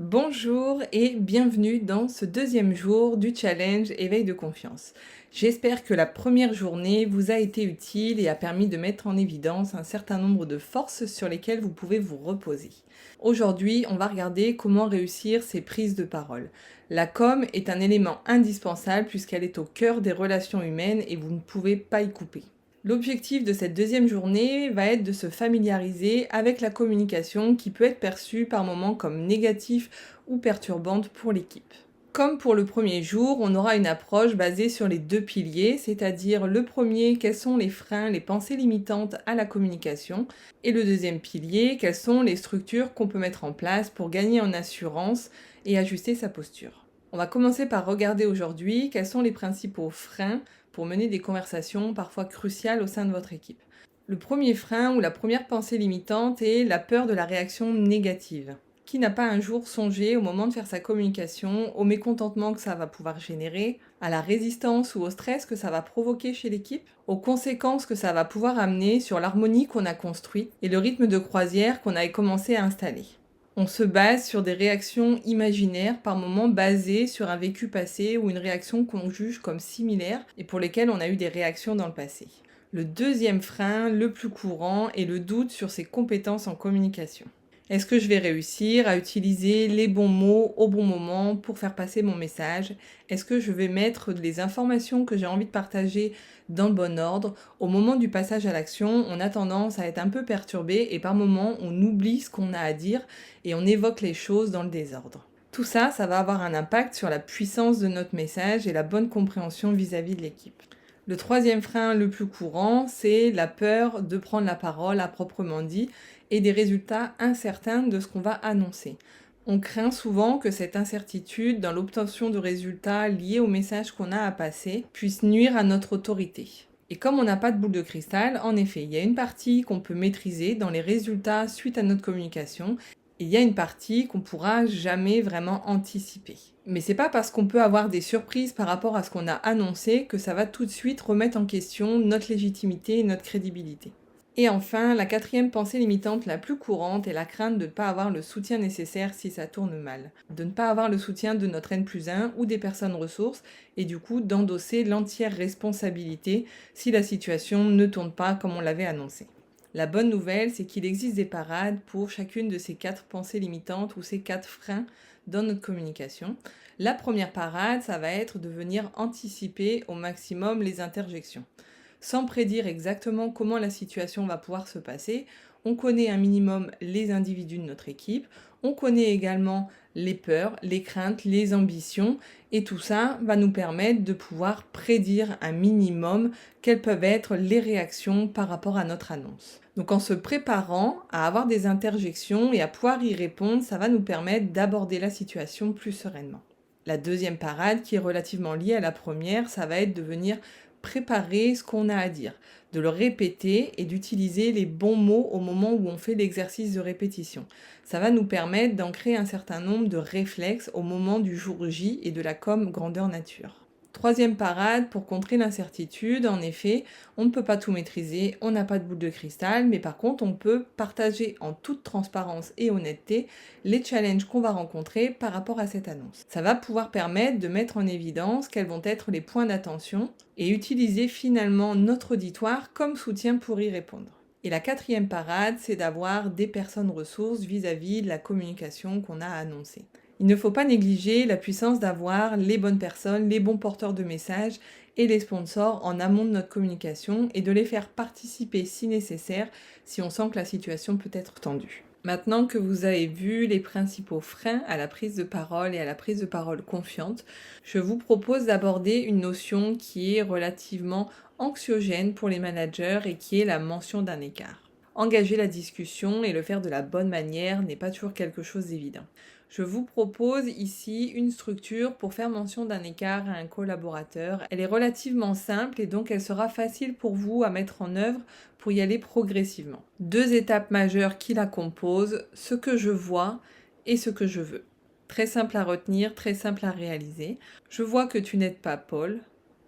Bonjour et bienvenue dans ce deuxième jour du challenge Éveil de confiance. J'espère que la première journée vous a été utile et a permis de mettre en évidence un certain nombre de forces sur lesquelles vous pouvez vous reposer. Aujourd'hui, on va regarder comment réussir ces prises de parole. La com est un élément indispensable puisqu'elle est au cœur des relations humaines et vous ne pouvez pas y couper. L'objectif de cette deuxième journée va être de se familiariser avec la communication qui peut être perçue par moments comme négative ou perturbante pour l'équipe. Comme pour le premier jour, on aura une approche basée sur les deux piliers, c'est-à-dire le premier, quels sont les freins, les pensées limitantes à la communication, et le deuxième pilier, quelles sont les structures qu'on peut mettre en place pour gagner en assurance et ajuster sa posture. On va commencer par regarder aujourd'hui quels sont les principaux freins pour mener des conversations parfois cruciales au sein de votre équipe. Le premier frein ou la première pensée limitante est la peur de la réaction négative. Qui n'a pas un jour songé au moment de faire sa communication, au mécontentement que ça va pouvoir générer, à la résistance ou au stress que ça va provoquer chez l'équipe, aux conséquences que ça va pouvoir amener sur l'harmonie qu'on a construite et le rythme de croisière qu'on a commencé à installer. On se base sur des réactions imaginaires, par moments basées sur un vécu passé ou une réaction qu'on juge comme similaire et pour lesquelles on a eu des réactions dans le passé. Le deuxième frein, le plus courant, est le doute sur ses compétences en communication. Est-ce que je vais réussir à utiliser les bons mots au bon moment pour faire passer mon message? Est-ce que je vais mettre les informations que j'ai envie de partager dans le bon ordre? Au moment du passage à l'action, on a tendance à être un peu perturbé et par moments on oublie ce qu'on a à dire et on évoque les choses dans le désordre. Tout ça, ça va avoir un impact sur la puissance de notre message et la bonne compréhension vis-à-vis de l'équipe. Le troisième frein le plus courant, c'est la peur de prendre la parole à proprement dit et des résultats incertains de ce qu'on va annoncer. On craint souvent que cette incertitude dans l'obtention de résultats liés au message qu'on a à passer puisse nuire à notre autorité. Et comme on n'a pas de boule de cristal, en effet, il y a une partie qu'on peut maîtriser dans les résultats suite à notre communication, et il y a une partie qu'on pourra jamais vraiment anticiper. Mais c'est pas parce qu'on peut avoir des surprises par rapport à ce qu'on a annoncé que ça va tout de suite remettre en question notre légitimité et notre crédibilité. Et enfin, la quatrième pensée limitante la plus courante est la crainte de ne pas avoir le soutien nécessaire si ça tourne mal. De ne pas avoir le soutien de notre N+1 ou des personnes ressources et du coup d'endosser l'entière responsabilité si la situation ne tourne pas comme on l'avait annoncé. La bonne nouvelle, c'est qu'il existe des parades pour chacune de ces 4 pensées limitantes ou ces 4 freins dans notre communication. La première parade, ça va être de venir anticiper au maximum les interjections. Sans prédire exactement comment la situation va pouvoir se passer, on connaît un minimum les individus de notre équipe, on connaît également les peurs, les craintes, les ambitions, et tout ça va nous permettre de pouvoir prédire un minimum quelles peuvent être les réactions par rapport à notre annonce. Donc en se préparant à avoir des interjections et à pouvoir y répondre, ça va nous permettre d'aborder la situation plus sereinement. La deuxième parade, qui est relativement liée à la première, ça va être de venir préparer ce qu'on a à dire, de le répéter et d'utiliser les bons mots au moment où on fait l'exercice de répétition. Ça va nous permettre d'ancrer un certain nombre de réflexes au moment du jour J et de la com grandeur nature. Troisième parade, pour contrer l'incertitude, en effet, on ne peut pas tout maîtriser, on n'a pas de boule de cristal, mais par contre on peut partager en toute transparence et honnêteté les challenges qu'on va rencontrer par rapport à cette annonce. Ça va pouvoir permettre de mettre en évidence quels vont être les points d'attention et utiliser finalement notre auditoire comme soutien pour y répondre. Et la quatrième parade, c'est d'avoir des personnes ressources vis-à-vis de la communication qu'on a annoncée. Il ne faut pas négliger la puissance d'avoir les bonnes personnes, les bons porteurs de messages et les sponsors en amont de notre communication et de les faire participer si nécessaire si on sent que la situation peut être tendue. Maintenant que vous avez vu les principaux freins à la prise de parole et à la prise de parole confiante, je vous propose d'aborder une notion qui est relativement anxiogène pour les managers et qui est la mention d'un écart. Engager la discussion et le faire de la bonne manière n'est pas toujours quelque chose d'évident. Je vous propose ici une structure pour faire mention d'un écart à un collaborateur. Elle est relativement simple et donc elle sera facile pour vous à mettre en œuvre pour y aller progressivement. 2 étapes majeures qui la composent, ce que je vois et ce que je veux. Très simple à retenir, très simple à réaliser. Je vois que tu n'aides pas Paul.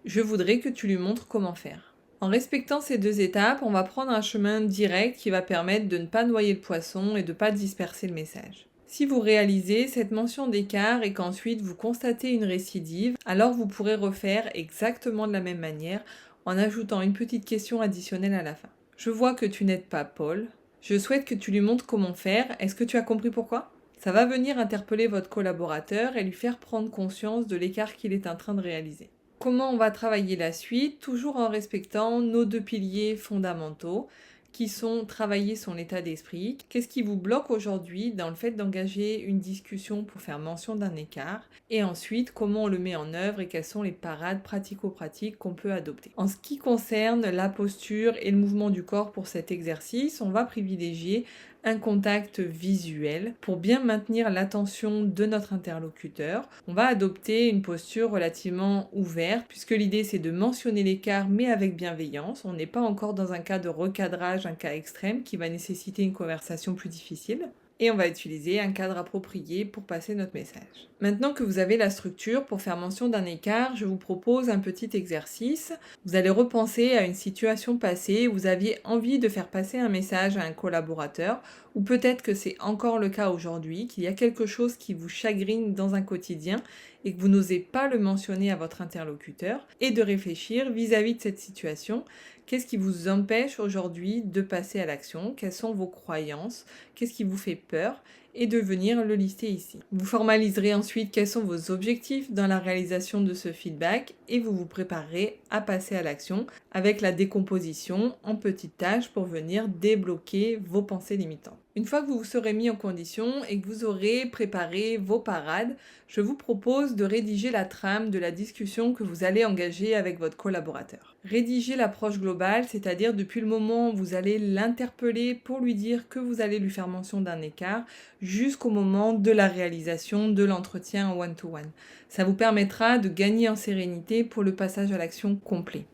Je voudrais que tu lui montres comment faire. En respectant ces 2 étapes, on va prendre un chemin direct qui va permettre de ne pas noyer le poisson et de ne pas disperser le message. Si vous réalisez cette mention d'écart et qu'ensuite vous constatez une récidive, alors vous pourrez refaire exactement de la même manière en ajoutant une petite question additionnelle à la fin. Je vois que tu n'aides pas Paul. Je souhaite que tu lui montres comment faire. Est-ce que tu as compris pourquoi? Ça va venir interpeller votre collaborateur et lui faire prendre conscience de l'écart qu'il est en train de réaliser. Comment on va travailler la suite? Toujours en respectant nos 2 piliers fondamentaux qui sont travailler son état d'esprit. Qu'est-ce qui vous bloque aujourd'hui dans le fait d'engager une discussion pour faire mention d'un écart? Et ensuite, comment on le met en œuvre et quelles sont les parades pratico-pratiques qu'on peut adopter. En ce qui concerne la posture et le mouvement du corps pour cet exercice, on va privilégier un contact visuel pour bien maintenir l'attention de notre interlocuteur. On va adopter une posture relativement ouverte puisque l'idée c'est de mentionner l'écart mais avec bienveillance. On n'est pas encore dans un cas de recadrage, un cas extrême qui va nécessiter une conversation plus difficile. Et on va utiliser un cadre approprié pour passer notre message. Maintenant que vous avez la structure pour faire mention d'un écart, je vous propose un petit exercice. Vous allez repenser à une situation passée où vous aviez envie de faire passer un message à un collaborateur, ou peut-être que c'est encore le cas aujourd'hui, qu'il y a quelque chose qui vous chagrine dans un quotidien et que vous n'osez pas le mentionner à votre interlocuteur, et de réfléchir vis-à-vis de cette situation. Qu'est-ce qui vous empêche aujourd'hui de passer à l'action? Quelles sont vos croyances? Qu'est-ce qui vous fait peur? Et de venir le lister ici. Vous formaliserez ensuite quels sont vos objectifs dans la réalisation de ce feedback et vous vous préparerez à passer à l'action avec la décomposition en petites tâches pour venir débloquer vos pensées limitantes. Une fois que vous vous serez mis en condition et que vous aurez préparé vos parades, je vous propose de rédiger la trame de la discussion que vous allez engager avec votre collaborateur. Rédiger l'approche globale, c'est-à-dire depuis le moment où vous allez l'interpeller pour lui dire que vous allez lui faire mention d'un écart, jusqu'au moment de la réalisation de l'entretien en one-to-one. Ça vous permettra de gagner en sérénité pour le passage à l'action complet.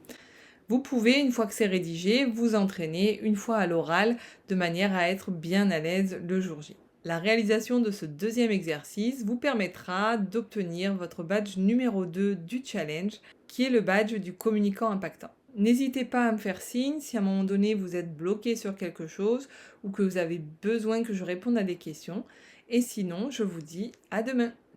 Vous pouvez, une fois que c'est rédigé, vous entraîner une fois à l'oral de manière à être bien à l'aise le jour J. La réalisation de ce deuxième exercice vous permettra d'obtenir votre badge numéro 2 du challenge, qui est le badge du communicant impactant. N'hésitez pas à me faire signe si à un moment donné vous êtes bloqué sur quelque chose ou que vous avez besoin que je réponde à des questions. Et sinon, je vous dis à demain.